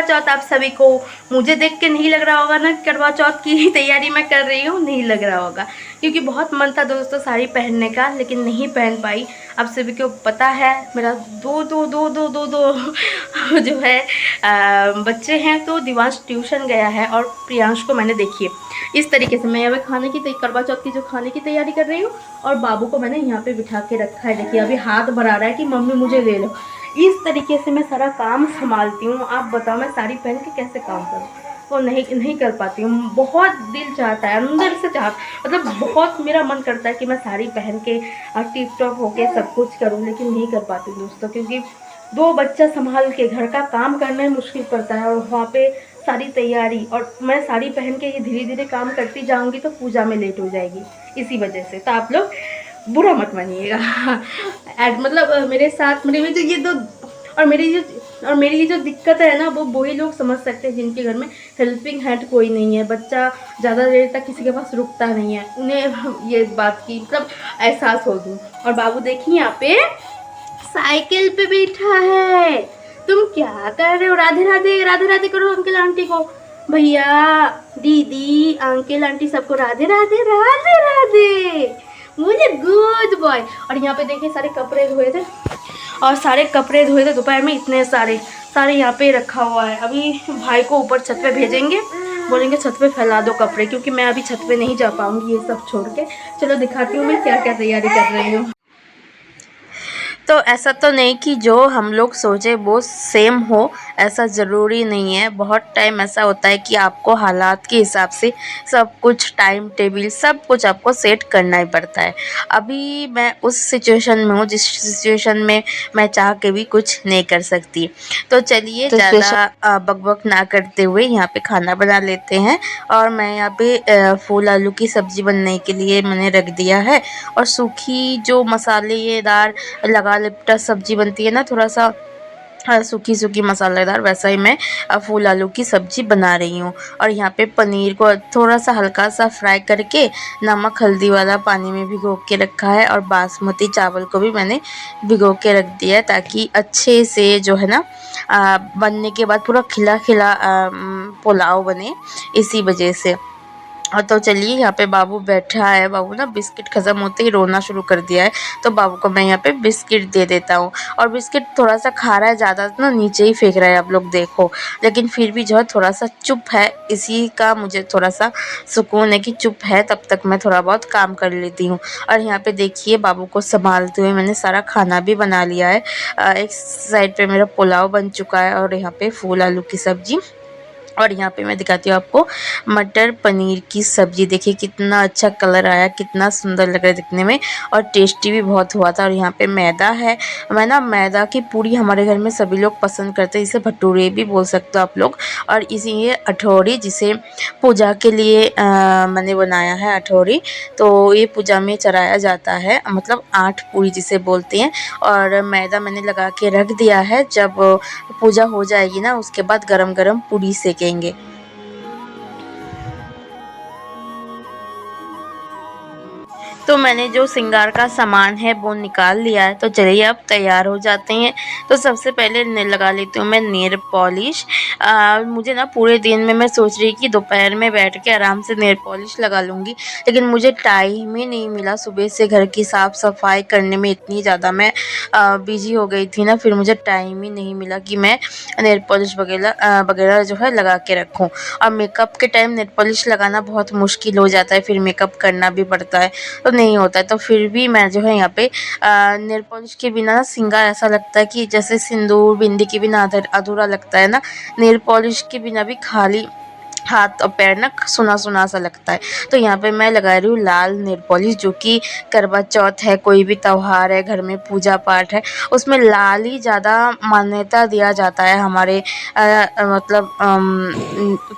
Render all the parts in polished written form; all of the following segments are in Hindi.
चौथ आप सभी को। मुझे देख के नहीं लग रहा होगा ना करवा चौथ की तैयारी मैं कर रही हूँ, नहीं लग रहा होगा, क्योंकि बहुत मन था दोस्तों साड़ी पहनने का, लेकिन नहीं पहन पाई। आप सभी को पता है मेरा दो दो दो दो दो दो जो है बच्चे हैं, तो दिवांश ट्यूशन गया है और प्रियांश को मैंने देखिए इस तरीके से मैं यहाँ पे खाने की करवा चौथ की जो खाने की तैयारी कर रही हूँ, और बाबू को मैंने यहाँ पे बिठा के रखा है। देखिए अभी हाथ बढ़ा रहा है कि मम्मी मुझे ले लो। इस तरीके से मैं सारा काम संभालती हूँ। आप बताओ मैं साड़ी पहन के कैसे काम करूँ, वो नहीं कर पाती हूँ। बहुत दिल चाहता है, अंदर से मतलब बहुत मेरा मन करता है कि मैं साड़ी पहन के और टिप टॉप होके सब कुछ करूँ, लेकिन नहीं कर पाती दोस्तों, क्योंकि दो बच्चा संभाल के घर का काम करना मुश्किल पड़ता है, और वहाँ पे सारी तैयारी, और मैं साड़ी पहन के ये धीरे धीरे काम करती जाऊँगी तो पूजा में लेट हो जाएगी, इसी वजह से। तो आप लोग बुरा मत मानिएगा। मतलब मेरे साथ मेरे जो ये दो और मेरी ये जो दिक्कत है ना, वो वही लोग समझ सकते हैं जिनके घर में हेल्पिंग हैंड कोई नहीं है, बच्चा ज़्यादा देर तक किसी के पास रुकता नहीं है, उन्हें ये बात की मतलब एहसास होगी। और बाबू देखिए यहाँ पे साइकिल पे बैठा है। तुम क्या कर रहे हो? राधे राधे राधे राधे करो अंकल आंटी को, भैया दीदी अंकल आंटी सबको राधे राधे राधे राधे। मुझे गुड बॉय। और यहाँ पे देखिए सारे कपड़े धोए थे, और सारे कपड़े धोए थे दोपहर में, इतने सारे यहाँ पे रखा हुआ है। अभी भाई को ऊपर छत पे भेजेंगे, बोलेंगे छत पे फैला दो कपड़े, क्योंकि मैं अभी छत पे नहीं जा पाऊँगी ये सब छोड़ के। चलो दिखाती हूँ मैं क्या क्या तैयारी कर रही हूँ। तो ऐसा तो नहीं कि जो हम लोग सोचे वो सेम हो, ऐसा ज़रूरी नहीं है। बहुत टाइम ऐसा होता है कि आपको हालात के हिसाब से सब कुछ टाइम टेबल सब कुछ आपको सेट करना ही पड़ता है। अभी मैं उस सिचुएशन में हूँ जिस सिचुएशन में मैं चाह के भी कुछ नहीं कर सकती। तो चलिए ज़्यादा बकबक ना करते हुए यहाँ पे खाना बना लेते हैं। और मैं यहाँ पे फूल आलू की सब्ज़ी बनने के लिए मैंने रख दिया है, और सूखी जो मसालेदार लगा लिपटा सब्जी बनती है ना, थोड़ा सा सूखी मसालेदार, वैसा ही मैं फूल आलू की सब्ज़ी बना रही हूँ। और यहाँ पे पनीर को थोड़ा सा हल्का सा फ्राई करके नमक हल्दी वाला पानी में भिगो के रखा है, और बासमती चावल को भी मैंने भिगो के रख दिया है, ताकि अच्छे से जो है ना बनने के बाद पूरा खिला खिला पुलाव बने, इसी वजह से। और तो चलिए यहाँ पे बाबू बैठा है। बाबू ना बिस्किट ख़त्म होते ही रोना शुरू कर दिया है, तो बाबू को मैं यहाँ पे बिस्किट दे देता हूँ। और बिस्किट थोड़ा सा खा रहा है, ज़्यादा ना नीचे ही फेंक रहा है, आप लोग देखो, लेकिन फिर भी जो है थोड़ा सा चुप है। इसी का मुझे थोड़ा सा सुकून है कि चुप है, तब तक मैं थोड़ा बहुत काम कर लेती हूँ। और यहाँ पे देखिए बाबू को संभालते हुए मैंने सारा खाना भी बना लिया है। एक साइड पे मेरा पुलाव बन चुका है, और यहाँ पे फूल आलू की सब्ज़ी, और यहाँ पे मैं दिखाती हूँ आपको मटर पनीर की सब्ज़ी। देखिए कितना अच्छा कलर आया, कितना सुंदर लग रहा है दिखने में, और टेस्टी भी बहुत हुआ था। और यहाँ पे मैदा है, मैं ना मैदा की पूरी हमारे घर में सभी लोग पसंद करते हैं, इसे भटूरे भी बोल सकते हो आप लोग। और इसी ये अठौरी, जिसे पूजा के लिए मैंने बनाया है अठौरी, तो ये पूजा में चढ़ाया जाता है, मतलब 8 पूरी जिसे बोलते हैं। और मैदा मैंने लगा के रख दिया है, जब पूजा हो जाएगी ना उसके बाद गरम गरम पूरी सेकेंगे। तो मैंने जो श्रृंगार का सामान है वो निकाल लिया है, तो चलिए अब तैयार हो जाते हैं। तो सबसे पहले लगा लेती हूँ मैं नेल पॉलिश। मुझे ना पूरे दिन में मैं सोच रही कि दोपहर में बैठ के आराम से नेल पॉलिश लगा लूँगी, लेकिन मुझे टाइम ही नहीं मिला। सुबह से घर की साफ़ सफाई करने में इतनी ज़्यादा मैं बिजी हो गई थी ना, फिर मुझे टाइम ही नहीं मिला कि मैं नेल पॉलिश वगैरह जो है लगा के रखूँ। और मेकअप के टाइम नेल पॉलिश लगाना बहुत मुश्किल हो जाता है, फिर मेकअप करना भी पड़ता है, तो नहीं होता है। तो फिर भी मैं जो है यहाँ पे नेल पॉलिश के बिना ना श्रृंगार ऐसा लगता है कि जैसे सिंदूर बिंदी के बिना अधूरा लगता है ना, नेल पॉलिश के बिना भी खाली हाथ और पैर ना सुना सुना सा लगता है। तो यहाँ पे मैं लगा रही हूँ लाल नेल पॉलिश, जो कि करवा चौथ है, कोई भी त्यौहार है, घर में पूजा पाठ है, उसमें लाल ही ज़्यादा मान्यता दिया जाता है हमारे मतलब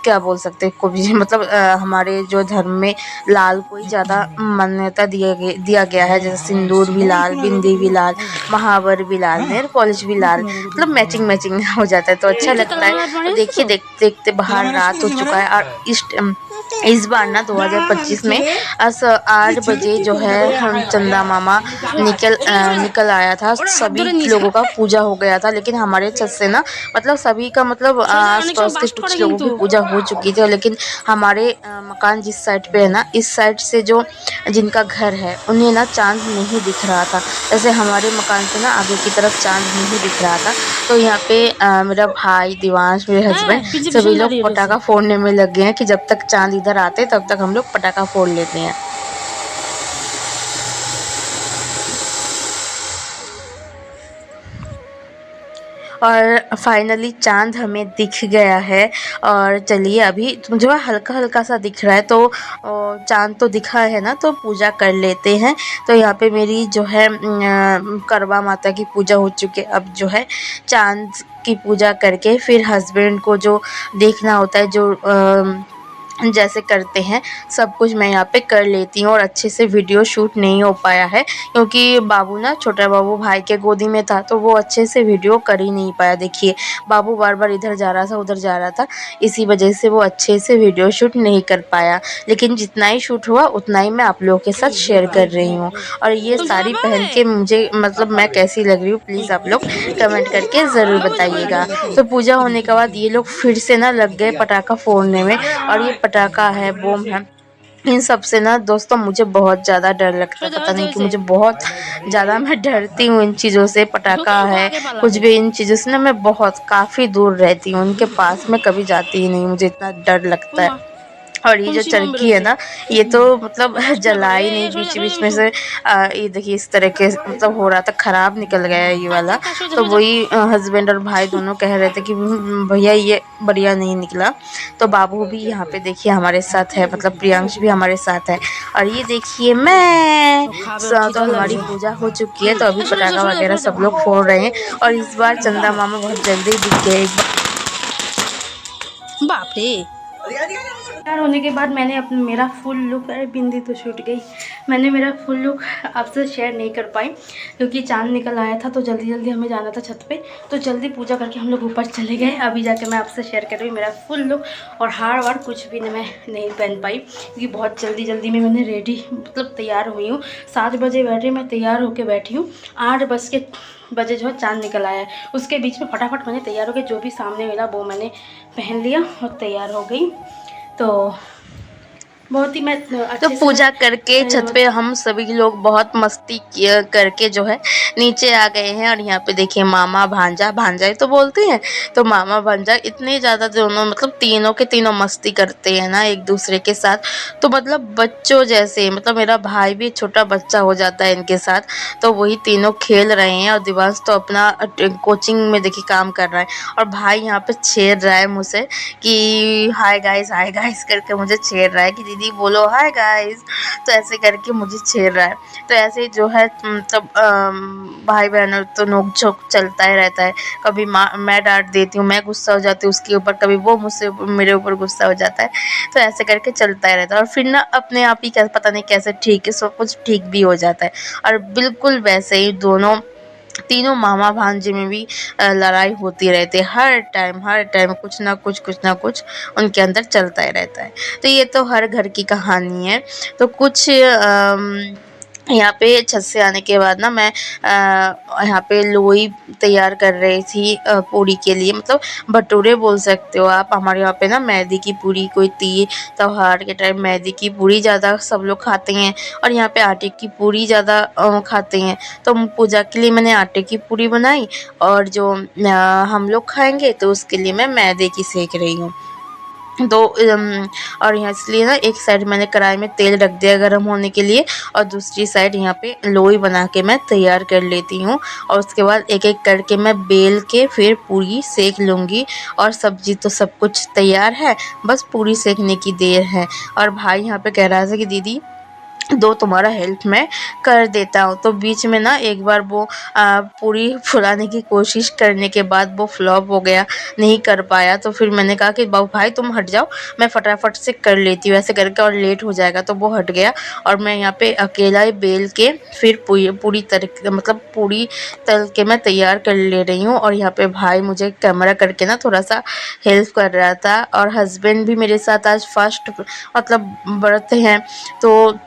क्या बोल सकते हैं को भी मतलब हमारे जो धर्म में लाल को ही ज़्यादा मान्यता दिया गया है। जैसे सिंदूर भी लाल, बिंदी भी लाल, महावर भी लाल, नेल पॉलिश भी लाल, मतलब मैचिंग मैचिंग हो जाता है तो अच्छा लगता है। तो देखिए देखते देखते बाहर रात हो चुका है और इस बार ना 2025 में 8 बजे जो है हम चंदा मामा निकल आया था। सभी लोगों का पूजा हो गया था, लेकिन हमारे छत से ना मतलब सभी का मतलब आस पास के कुछ लोगों की पूजा हो चुकी थी, लेकिन हमारे मकान जिस साइड पे है ना, इस साइड से जो जिनका घर है उन्हें ना चांद नहीं दिख रहा था। जैसे हमारे मकान से ना आगे की तरफ चांद नहीं दिख रहा था। तो यहाँ पे मेरा भाई दिवांश, मेरे हस्बैंड, सभी लोग पटाखा फोड़ने में लग गए हैं कि जब तक चांद इधर आते तब तक हम लोग पटाखा फोड़ लेते हैं। और फाइनली चाँद हमें दिख गया है। और चलिए अभी जो है हल्का हल्का सा दिख रहा है, तो चाँद तो दिखा है ना, तो पूजा कर लेते हैं। तो यहाँ पे मेरी जो है करवा माता की पूजा हो चुकी है। अब जो है चाँद की पूजा करके फिर हस्बैंड को जो देखना होता है, जो जैसे करते हैं सब कुछ मैं यहाँ पे कर लेती हूँ। और अच्छे से वीडियो शूट नहीं हो पाया है क्योंकि बाबू ना, छोटा बाबू भाई के गोदी में था, तो वो अच्छे से वीडियो कर ही नहीं पाया। देखिए बाबू बार बार इधर जा रहा था उधर जा रहा था, इसी वजह से वो अच्छे से वीडियो शूट नहीं कर पाया। लेकिन जितना ही शूट हुआ उतना ही मैं आप लोगों के साथ शेयर कर रही हूँ। और ये साड़ी पहन के मुझे मतलब मैं कैसी लग रही हूँ, प्लीज़ आप लोग कमेंट करके ज़रूर बताइएगा। तो पूजा होने के बाद ये लोग फिर से ना लग गए पटाखा फोड़ने में। और ये पटाखा है, बम है, इन सब से ना दोस्तों मुझे बहुत ज़्यादा डर लगता है। पता नहीं कि मुझे बहुत ज़्यादा मैं डरती हूँ इन चीज़ों से। पटाखा है, कुछ भी इन चीज़ों से ना मैं बहुत काफ़ी दूर रहती हूँ, उनके पास में कभी जाती ही नहीं, मुझे इतना डर लगता है। और ये जो चरखी है ना, ये तो मतलब जला ही नहीं, बीच बीच में से ये देखिए इस तरह के मतलब हो रहा था, ख़राब निकल गया है ये वाला। तो वही हस्बैंड और भाई दोनों कह रहे थे कि भैया ये बढ़िया नहीं निकला। तो बाबू भी यहाँ पे देखिए हमारे साथ है, मतलब प्रियांश भी हमारे साथ है। और ये देखिए तो हमारी पूजा हो चुकी है, तो अभी पटाखा वगैरह सब लोग फोड़ रहे हैं। और इस बार चंदा मामा बहुत जल्दी दिख गए। बाप रे। तैयार होने के बाद मैंने अपना मेरा फुल लुक, अरे बिंदी तो छूट गई, मैंने मेरा फुल लुक आपसे शेयर नहीं कर पाई क्योंकि चांद निकल आया था, तो जल्दी जल्दी हमें जाना था छत पे, तो जल्दी पूजा करके हम लोग ऊपर चले गए। अभी जाके मैं आपसे शेयर कर रही हूँ मेरा फुल लुक। और हार वार कुछ भी मैं नहीं पहन पाई क्योंकि बहुत जल्दी जल्दी में मैंने रेडी मतलब तैयार हुई हूँ। 7 बजे बैठे मैं तैयार होकर बैठी हूँ, 8 बजे जो है चाँद निकल आया है। उसके बीच में फटाफट मैंने तैयार हो गई, जो भी सामने मिला वो मैंने पहन लिया और तैयार हो गई। तो बहुत ही मैं तो पूजा करके छत पे हम सभी लोग बहुत मस्ती करके जो है नीचे आ गए हैं। और यहाँ पे देखिए मामा भांजा, भांजा ही तो बोलते हैं, तो मामा भांजा इतने ज़्यादा दोनों मतलब तीनों के तीनों मस्ती करते हैं ना एक दूसरे के साथ, तो मतलब बच्चों जैसे, मतलब मेरा भाई भी छोटा बच्चा हो जाता है इनके साथ। तो वही तीनों खेल रहे हैं और दिवांश तो अपना कोचिंग में देखिए काम कर रहा है। और भाई यहाँ पे छेड़ रहा है मुझसे कि हाय गाइस करके मुझे छेड़ रहा है कि दीदी बोलो हाय गाइस, तो ऐसे करके मुझे छेड़ रहा है। तो ऐसे जो है मतलब भाई बहनों तो नोक झोंक चलता ही रहता है। कभी मैं डांट देती हूँ, मैं गुस्सा हो जाती हूँ उसके ऊपर, कभी वो मुझसे मेरे ऊपर गुस्सा हो जाता है। तो ऐसे करके चलता ही रहता है और फिर ना अपने आप ही पता नहीं कैसे ठीक है, सब कुछ ठीक भी हो जाता है। और बिल्कुल वैसे ही दोनों तीनों मामा भांजे में भी लड़ाई होती रहती है। हर टाइम कुछ ना कुछ उनके अंदर चलता ही रहता है। तो ये तो हर घर की कहानी है। तो कुछ यहाँ पे छत से आने के बाद ना मैं यहाँ पे लोई तैयार कर रही थी पूड़ी के लिए, मतलब भटूरे बोल सकते हो आप। हमारे यहाँ पे ना मैदे की पूड़ी, कोई त्योहार के टाइम मैदे की पूड़ी ज़्यादा सब लोग खाते हैं और यहाँ पे आटे की पूड़ी ज़्यादा खाते हैं। तो पूजा के लिए मैंने आटे की पूड़ी बनाई और जो हम लोग खाएंगे तो उसके लिए मैं मैदे की सेक रही हूँ। तो और यहाँ इसलिए ना एक साइड मैंने कढ़ाई में तेल रख दिया गर्म होने के लिए और दूसरी साइड यहाँ पे लोई बना के मैं तैयार कर लेती हूँ। और उसके बाद एक एक करके मैं बेल के फिर पूरी सेक लूँगी। और सब्जी तो सब कुछ तैयार है, बस पूरी सेकने की देर है। और भाई यहाँ पे कह रहा था कि दीदी दो तुम्हारा हेल्प मैं कर देता हूँ। तो बीच में ना एक बार वो पूरी फुलाने की कोशिश करने के बाद वो फ्लॉप हो गया, नहीं कर पाया। तो फिर मैंने कहा कि बाबू भाई तुम हट जाओ, मैं फटाफट से कर लेती हूँ ऐसे करके, और लेट हो जाएगा। तो वो हट गया और मैं यहाँ पे अकेला ही बेल के फिर पूरी तल के मैं तैयार कर ले रही हूँ। और यहाँ पे भाई मुझे कैमरा करके ना थोड़ा सा हेल्प कर रहा था। और हस्बैंड भी मेरे साथ आज फर्स्ट व्रत हैं, तो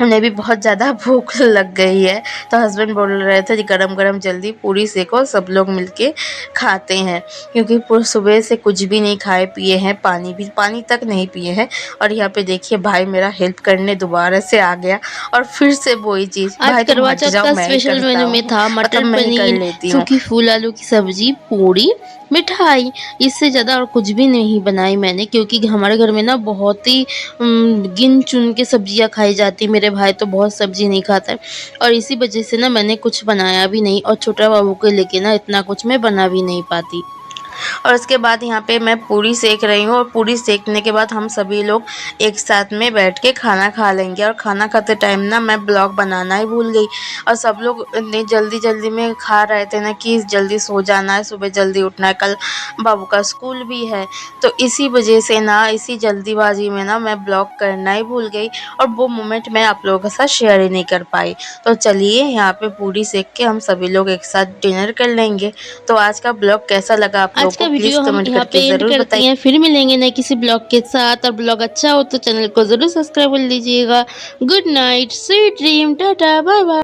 उन्हें भी बहुत ज़्यादा भूख लग गई है। तो हस्बैंड बोल रहे थे कि गरम-गरम जल्दी पूरी सेको, सब लोग मिलके खाते हैं। क्योंकि सुबह से कुछ भी नहीं खाए पिए हैं, पानी तक नहीं पिए हैं। और यहाँ पे देखिए भाई मेरा हेल्प करने दोबारा से आ गया और फिर से वही चीज़, आज भाई तुम करवा हट चौथ जाओ का मैं ही स्पेशल करता मेन्यू में हूँ, था मतलब मटर मैं ही कर पनीर, लेती हूँ। सूखी फूल आलू की सब्जी, पूड़ी, मिठाई। इससे ज़्यादा और कुछ भी नहीं बनाई मैंने, क्योंकि हमारे घर में ना बहुत ही गिन चुन के सब्जियां खाई जाती। मेरे भाई तो बहुत सब्जी नहीं खाता है और इसी वजह से ना मैंने कुछ बनाया भी नहीं, और छोटा बाबू को लेके ना इतना कुछ मैं बना भी नहीं पाती। और उसके बाद यहाँ पे मैं पूरी सेक रही हूँ और पूरी सेकने के बाद हम सभी लोग एक साथ में बैठ के खाना खा लेंगे। और खाना खाते टाइम ना मैं ब्लॉग बनाना ही भूल गई और सब लोग इतनी जल्दी में खा रहे थे ना कि जल्दी सो जाना है, सुबह जल्दी उठना है, कल बाबू का स्कूल भी है। तो इसी वजह से ना इसी जल्दीबाजी में ना मैं ब्लॉग करना ही भूल गई और वो मोमेंट मैं आप लोगों के साथ शेयर ही नहीं कर पाई। तो चलिए यहाँ पे पूरी सेक के हम सभी लोग एक साथ डिनर कर लेंगे। तो आज का ब्लॉग कैसा लगा आप आज लोगों का को प्लीज़ वीडियो हम कमेंट यहाँ पे करके एंड ज़रूर करते बताइए। हैं, फिर मिलेंगे नए किसी ब्लॉग के साथ। और ब्लॉग अच्छा हो तो चैनल को ज़रूर सब्सक्राइब कर लीजिएगा। Good night, sweet dream, tata, bye bye.